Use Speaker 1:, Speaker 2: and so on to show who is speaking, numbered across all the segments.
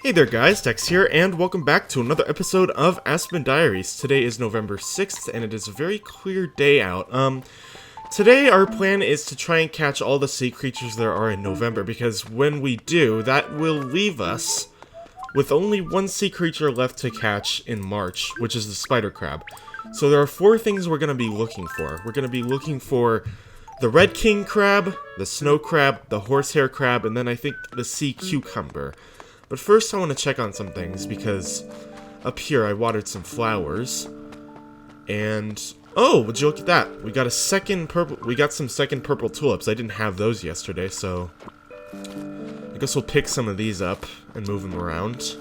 Speaker 1: Hey there guys, Dex here, and welcome back to another episode of Aspen Diaries. Today is November 6th, and it is a very clear day out. Today our plan is to try and catch all the sea creatures there are in November, because when we do, that will leave us with only one sea creature left to catch in March, which is the spider crab. So there are four things we're going to be looking for. We're going to be looking for the red king crab, the snow crab, the horsehair crab, and then I think the sea cucumber. But first I want to check on some things, because up here I watered some flowers. And oh, would you look at that? We got some second purple tulips. I didn't have those yesterday, so I guess we'll pick some of these up and move them around.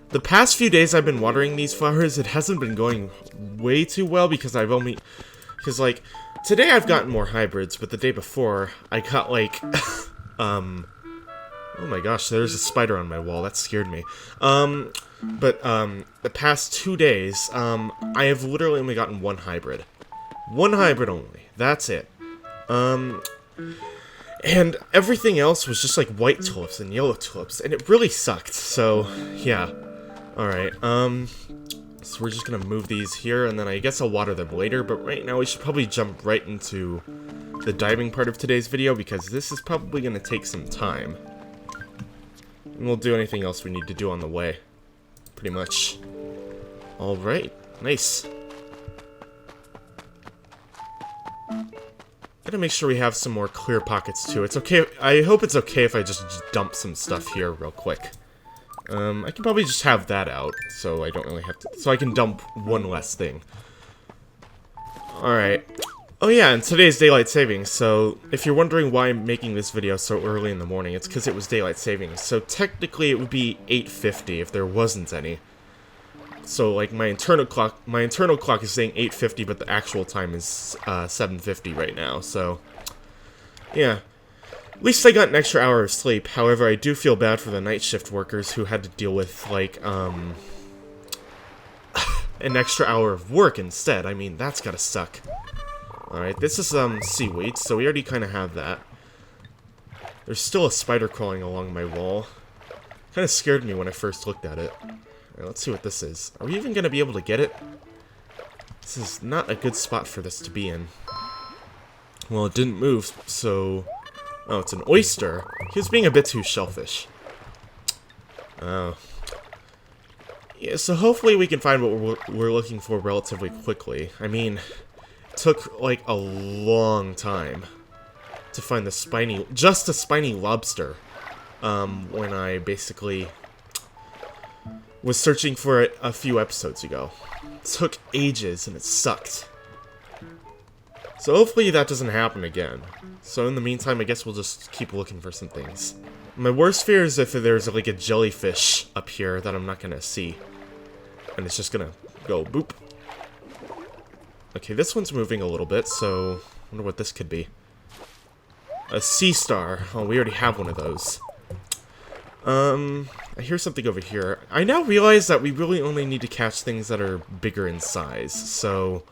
Speaker 1: The past few days I've been watering these flowers. It hasn't been going way too well because like today I've gotten more hybrids, but the day before I got like oh my gosh, there's a spider on my wall. That scared me. The past 2 days, I have literally only gotten one hybrid. One hybrid only. That's it. And everything else was just like white tulips and yellow tulips, and it really sucked. So, yeah. Alright, so we're just gonna move these here, and then I guess I'll water them later, but right now we should probably jump right into the diving part of today's video, because this is probably gonna take some time. And we'll do anything else we need to do on the way. Pretty much. Alright. Nice. Gotta make sure we have some more clear pockets too. It's okay. I hope it's okay if I just dump some stuff here real quick. I can probably just have that out, so I don't really have to. So I can dump one less thing. Alright. Oh yeah, and today's daylight savings, so if you're wondering why I'm making this video so early in the morning, it's because it was daylight savings. So technically it would be 8:50 if there wasn't any. So like my internal clock is saying 8:50, but the actual time is 7:50 right now. So yeah, at least I got an extra hour of sleep. However, I do feel bad for the night shift workers who had to deal with like an extra hour of work instead. I mean, that's gotta suck. Alright, this is seaweed, so we already kind of have that. There's still a spider crawling along my wall. Kind of scared me when I first looked at it. Alright, let's see what this is. Are we even going to be able to get it? This is not a good spot for this to be in. Well, it didn't move, so... Oh, it's an oyster. He was being a bit too shellfish. Oh. Yeah, so hopefully we can find what we're looking for relatively quickly. I mean... took like a long time to find the spiny lobster when I basically was searching for it a few episodes ago. It took ages and it sucked. So hopefully that doesn't happen again. So in the meantime, I guess we'll just keep looking for some things. My worst fear is if there's like a jellyfish up here that I'm not gonna see, and it's just gonna go boop. Okay, this one's moving a little bit, so I wonder what this could be. A sea star. Oh, we already have one of those. I hear something over here. I now realize that we really only need to catch things that are bigger in size, so...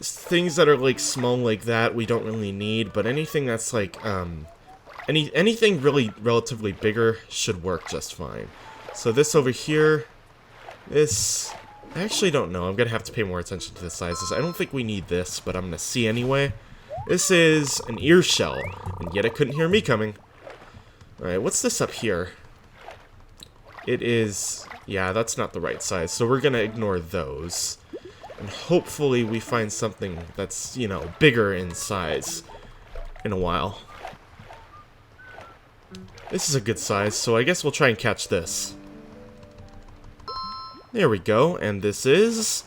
Speaker 1: things that are, like, small like that we don't really need, but anything that's, like, anything really relatively bigger should work just fine. So this over here, this... I actually don't know. I'm gonna have to pay more attention to the sizes. I don't think we need this, but I'm gonna see anyway. This is an ear shell, and yet it couldn't hear me coming. Alright, what's this up here? It is... yeah, that's not the right size, so we're gonna ignore those. And hopefully we find something that's, you know, bigger in size in a while. This is a good size, so I guess we'll try and catch this. There we go, and this is...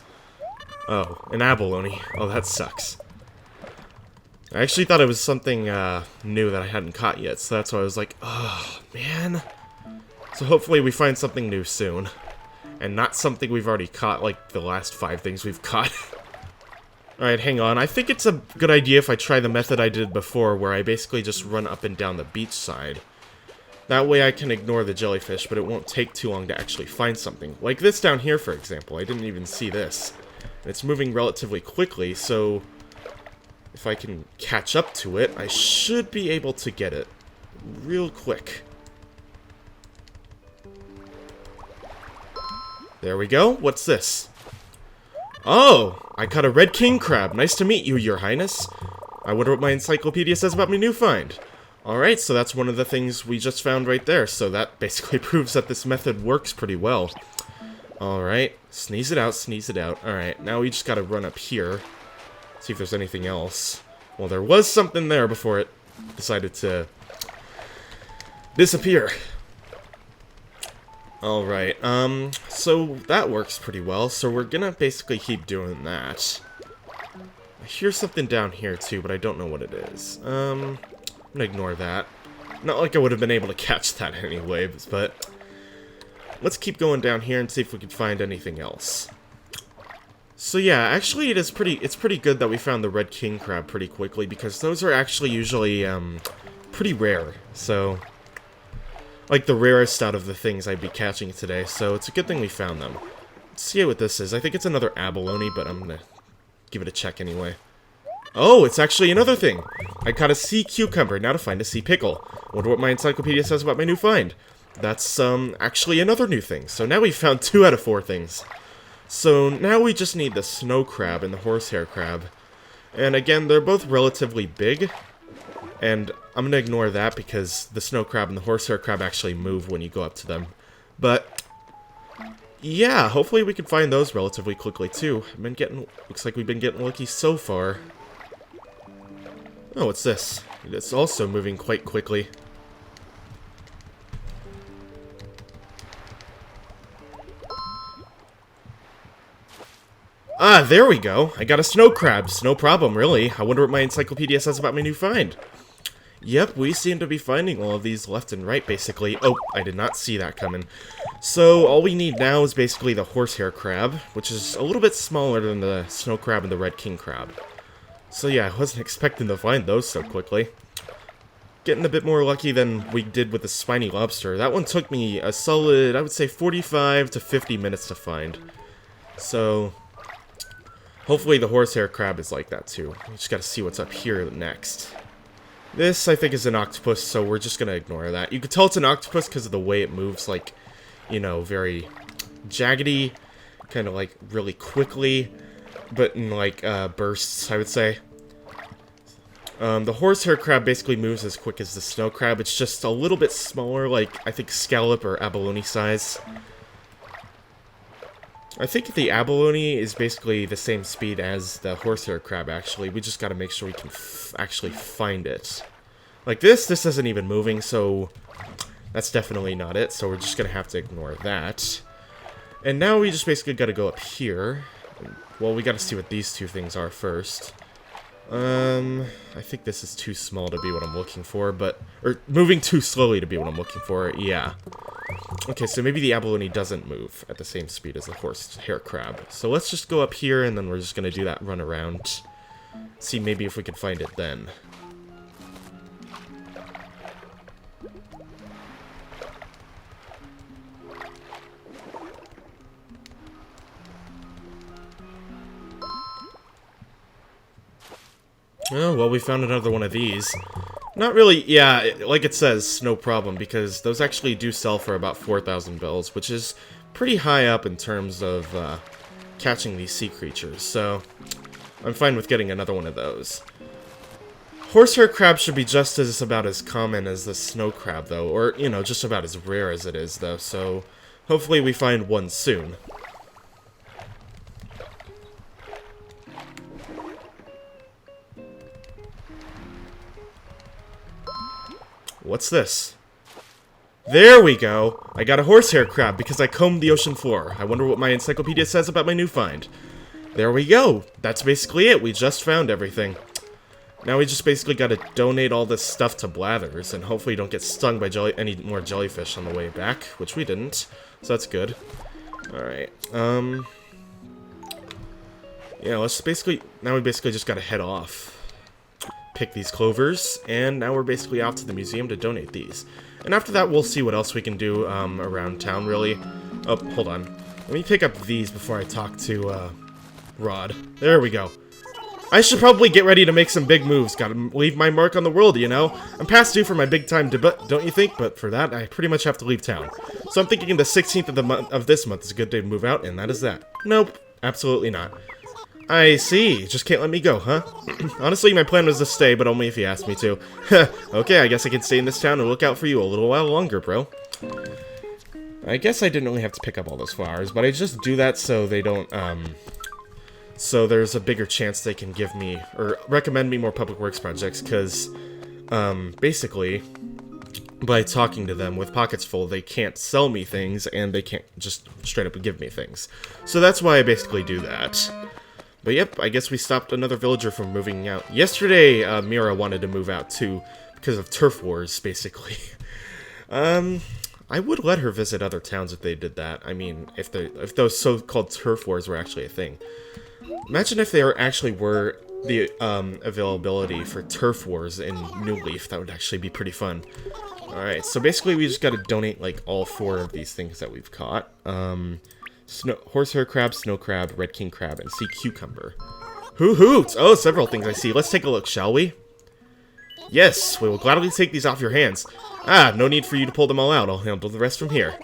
Speaker 1: oh, an abalone. Oh, that sucks. I actually thought it was something new that I hadn't caught yet, so that's why I was like, oh, man. So hopefully we find something new soon. And not something we've already caught, like the last 5 things we've caught. Alright, hang on. I think it's a good idea if I try the method I did before, where I basically just run up and down the beach side. That way I can ignore the jellyfish, but it won't take too long to actually find something. Like this down here, for example. I didn't even see this. And it's moving relatively quickly, so if I can catch up to it, I should be able to get it real quick. There we go. What's this? Oh, I caught a red king crab. Nice to meet you, Your Highness. I wonder what my encyclopedia says about my new find. Alright, so that's one of the things we just found right there. So that basically proves that this method works pretty well. Alright, sneeze it out, sneeze it out. Alright, now we just gotta run up here. See if there's anything else. Well, there was something there before it decided to disappear. Alright, so that works pretty well, so we're gonna basically keep doing that. I hear something down here too, but I don't know what it is. I'm gonna ignore that. Not like I would have been able to catch that anyway, but let's keep going down here and see if we can find anything else. So yeah, actually it's pretty good that we found the red king crab pretty quickly, because those are actually usually, pretty rare, so like the rarest out of the things I'd be catching today, so it's a good thing we found them. Let's see what this is. I think it's another abalone, but I'm gonna give it a check anyway. Oh, it's actually another thing! I caught a sea cucumber, now to find a sea pickle. Wonder what my encyclopedia says about my new find. That's, actually another new thing. So now we've found 2 out of 4 things. So now we just need the snow crab and the horsehair crab. And again, they're both relatively big. And I'm gonna ignore that because the snow crab and the horsehair crab actually move when you go up to them. But yeah, hopefully we can find those relatively quickly too. Looks like we've been getting lucky so far. Oh, what's this? It's also moving quite quickly. Ah, there we go. I got a snow crab. No problem, really. I wonder what my encyclopedia says about my new find. Yep, we seem to be finding all of these left and right, basically. Oh, I did not see that coming. So, all we need now is basically the horsehair crab, which is a little bit smaller than the snow crab and the red king crab. So yeah, I wasn't expecting to find those so quickly. Getting a bit more lucky than we did with the spiny lobster. That one took me a solid, I would say, 45 to 50 minutes to find. So hopefully the horsehair crab is like that too. We just gotta see what's up here next. This, I think, is an octopus, so we're just gonna ignore that. You can tell it's an octopus because of the way it moves, like, you know, very jaggedy, kind of like really quickly, but in like bursts, I would say. The horsehair crab basically moves as quick as the snow crab. It's just a little bit smaller, like, I think scallop or abalone size. I think the abalone is basically the same speed as the horsehair crab, actually. We just gotta make sure we can actually find it. Like this isn't even moving, so that's definitely not it, so we're just gonna have to ignore that. And now we just basically gotta go up here. Well, we gotta see what these 2 things are first. I think this is too small to be what I'm looking for, but... Or, moving too slowly to be what I'm looking for, yeah. Okay, so maybe the abalone doesn't move at the same speed as the horsehair crab. So let's just go up here, and then we're just gonna do that run around. See maybe if we can find it then. Oh, well, we found another one of these. Not really, yeah, like it says, no problem, because those actually do sell for about 4,000 bells, which is pretty high up in terms of catching these sea creatures, so I'm fine with getting another one of those. Horsehair crab should be just about as common as the snow crab, though, or, you know, just about as rare as it is, though, so hopefully we find one soon. What's this? There we go! I got a horsehair crab because I combed the ocean floor. I wonder what my encyclopedia says about my new find. There we go! That's basically it. We just found everything. Now we just basically gotta donate all this stuff to Blathers, and hopefully don't get stung by any more jellyfish on the way back, which we didn't. So that's good. Alright, yeah, let's basically... Now we basically just gotta head off. Pick these clovers, and now we're basically off to the museum to donate these. And after that, we'll see what else we can do around town, really. Oh, hold on. Let me pick up these before I talk to rod. There we go. I should probably get ready to make some big moves. Gotta leave my mark on the world, you know? I'm past due for my big time debut, don't you think? But for that, I pretty much have to leave town. So I'm thinking the 16th of this month is a good day to move out, and that is that. Nope, absolutely not. I see. Just can't let me go, huh? Honestly, my plan was to stay, but only if you asked me to. Okay, I guess I can stay in this town and look out for you a little while longer, bro. I guess I didn't really have to pick up all those flowers, but I just do that so they don't, so there's a bigger chance they can give me, or recommend me more public works projects, because, basically, by talking to them with pockets full, they can't sell me things, and they can't just straight up give me things. So that's why I basically do that. But yep, I guess we stopped another villager from moving out. Yesterday, Mira wanted to move out too, because of turf wars, basically. I would let her visit other towns if they did that. I mean, if those so-called turf wars were actually a thing. Imagine if there actually were the availability for turf wars in New Leaf. That would actually be pretty fun. Alright, so basically we just gotta donate, like, all 4 of these things that we've caught. Horsehair crab, snow crab, red king crab, and sea cucumber. Hoo-hoot! Oh, several things I see. Let's take a look, shall we? Yes, we will gladly take these off your hands. Ah, no need for you to pull them all out. I'll handle the rest from here.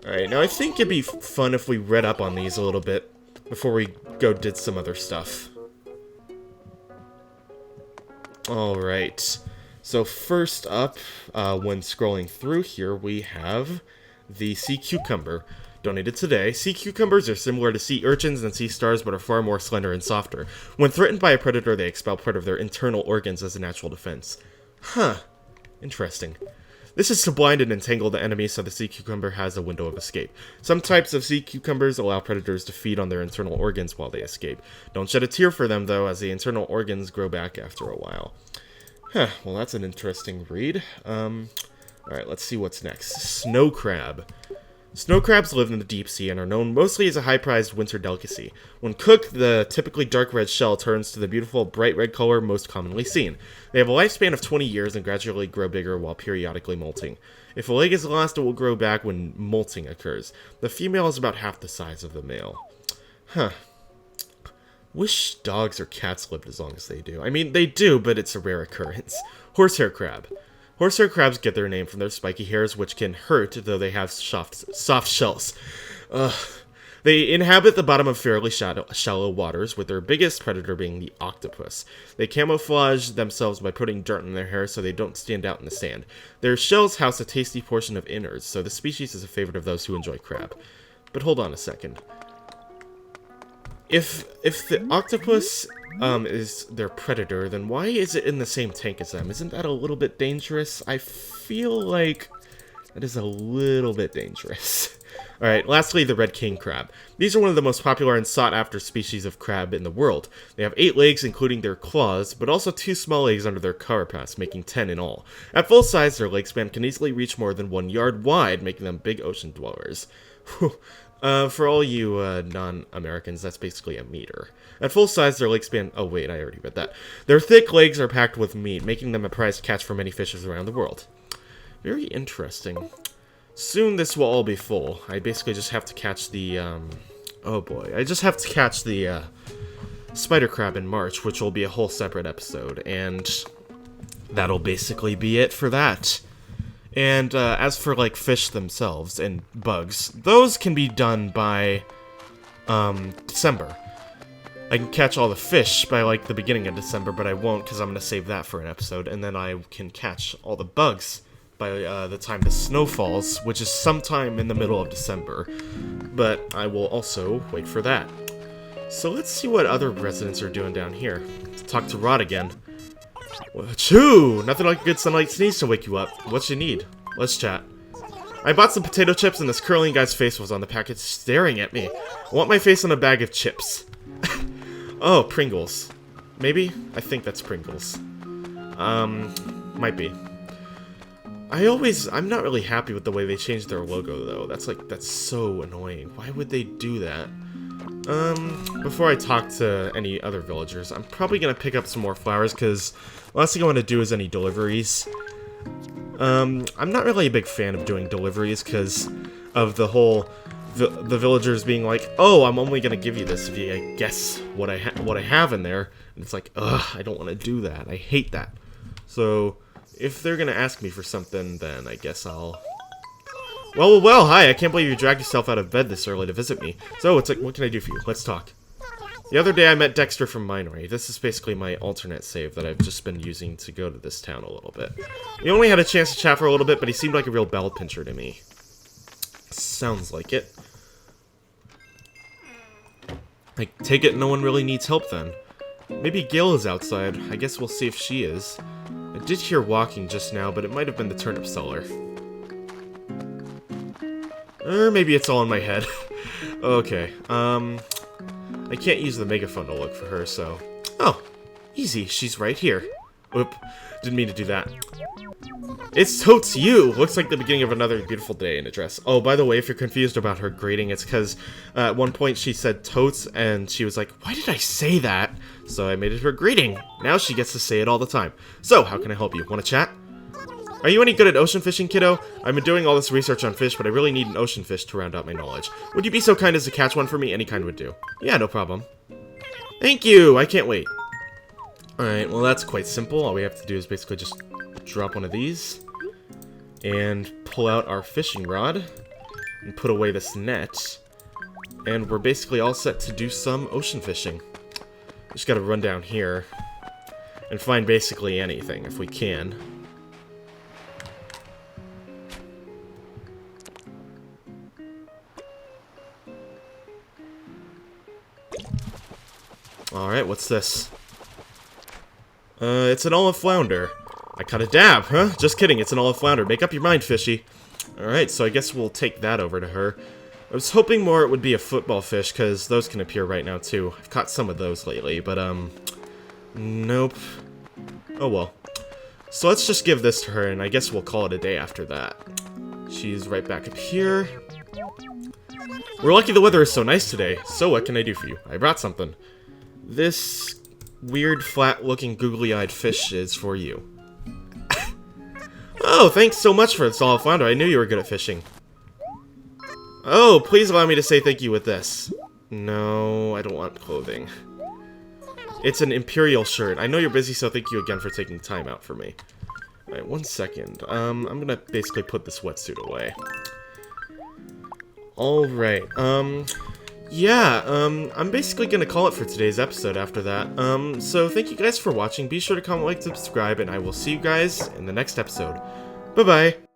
Speaker 1: Alright, now I think it'd be fun if we read up on these a little bit before we go did some other stuff. Alright, so first up, when scrolling through here, we have the sea cucumber. Donated today. Sea cucumbers are similar to sea urchins and sea stars, but are far more slender and softer. When threatened by a predator, they expel part of their internal organs as a natural defense. Huh. Interesting. This is to blind and entangle the enemy, so the sea cucumber has a window of escape. Some types of sea cucumbers allow predators to feed on their internal organs while they escape. Don't shed a tear for them, though, as the internal organs grow back after a while. Huh, well that's an interesting read. Alright, let's see what's next. Snow crab. Snow crabs live in the deep sea and are known mostly as a high-prized winter delicacy. When cooked, the typically dark red shell turns to the beautiful bright red color most commonly seen. They have a lifespan of 20 years and gradually grow bigger while periodically molting. If a leg is lost, it will grow back when molting occurs. The female is about half the size of the male. Huh. Wish dogs or cats lived as long as they do. I mean, they do, but it's a rare occurrence. Horsehair crab. Horsehair crabs get their name from their spiky hairs, which can hurt, though they have soft shells. They inhabit the bottom of fairly shallow waters, with their biggest predator being the octopus. They camouflage themselves by putting dirt in their hair so they don't stand out in the sand. Their shells house a tasty portion of innards, so the species is a favorite of those who enjoy crab. But hold on a second. If the octopus is their predator, then why is it in the same tank as them? Isn't that a little bit dangerous? I feel like that is a little bit dangerous. Alright, lastly, the red king crab. These are one of the most popular and sought-after species of crab in the world. They have 8 legs, including their claws, but also 2 small legs under their carapace, making 10 in all. At full size, their leg span can easily reach more than 1 yard wide, making them big ocean dwellers. For all you non-Americans, that's basically a meter. At full size, their leg span... Oh, wait, I already read that. Their thick legs are packed with meat, making them a prized catch for many fishes around the world. Very interesting. Soon this will all be full. I basically just have to catch the, Oh, boy. I just have to catch the, spider crab in March, which will be a whole separate episode. And that'll basically be it for that. And as for, like, fish themselves and bugs, those can be done by December. I can catch all the fish by, like, the beginning of December, but I won't because I'm going to save that for an episode. And then I can catch all the bugs by the time the snow falls, which is sometime in the middle of December. But I will also wait for that. So let's see what other residents are doing down here. Let's talk to Rod again. Achoo! Nothing like a good sunlight sneeze to wake you up. What you need? Let's chat. I bought some potato chips and this curling guy's face was on the package staring at me. I want my face on a bag of chips. Oh, Pringles. Maybe? I think that's Pringles. Might be. I'm not really happy with the way they changed their logo though. That's so annoying. Why would they do that? Before I talk to any other villagers, I'm probably gonna pick up some more flowers, because the last thing I want to do is any deliveries. I'm not really a big fan of doing deliveries, because of the whole the villagers being like, "Oh, I'm only gonna give you this if you guess what I have in there." And it's like, ugh, I don't want to do that. I hate that. So if they're gonna ask me for something, then I guess I'll. Well, hi, I can't believe you dragged yourself out of bed this early to visit me. So, it's like, what can I do for you? Let's talk. The other day I met Dexter from Minory. This is basically my alternate save that I've just been using to go to this town a little bit. We only had a chance to chat for a little bit, but he seemed like a real bell pincher to me. Sounds like it. I take it no one really needs help then. Maybe Gail is outside. I guess we'll see if she is. I did hear walking just now, but it might have been the turnip seller. Or maybe it's all in my head. Okay, I can't use the megaphone to look for her, so... Oh, easy, she's right here. Oop, didn't mean to do that. It's totes you! Looks like the beginning of another beautiful day in a dress. Oh, by the way, if you're confused about her greeting, it's because at one point she said totes, and she was like, why did I say that? So I made it her greeting. Now she gets to say it all the time. So, how can I help you? Want to chat? Are you any good at ocean fishing, kiddo? I've been doing all this research on fish, but I really need an ocean fish to round out my knowledge. Would you be so kind as to catch one for me? Any kind would do. Yeah, no problem. Thank you! I can't wait. Alright, well that's quite simple. All we have to do is basically just drop one of these and pull out our fishing rod and put away this net. And we're basically all set to do some ocean fishing. Just gotta run down here and find basically anything if we can. Alright, what's this? It's an olive flounder. I caught a dab, huh? Just kidding, it's an olive flounder. Make up your mind, fishy. Alright, so I guess we'll take that over to her. I was hoping more it would be a football fish, because those can appear right now, too. I've caught some of those lately, but, nope. Oh well. So let's just give this to her, and I guess we'll call it a day after that. She's right back up here. We're lucky the weather is so nice today. So what can I do for you? I brought something. This weird, flat-looking, googly-eyed fish is for you. Oh, thanks so much for this olive flounder. I knew you were good at fishing. Oh, please allow me to say thank you with this. No, I don't want clothing. It's an Imperial shirt. I know you're busy, so thank you again for taking time out for me. Alright, 1 second. I'm gonna basically put this wetsuit away. Alright, yeah, I'm basically gonna call it for today's episode after that. So thank you guys for watching. Be sure to comment, like, subscribe, and I will see you guys in the next episode. Bye-bye!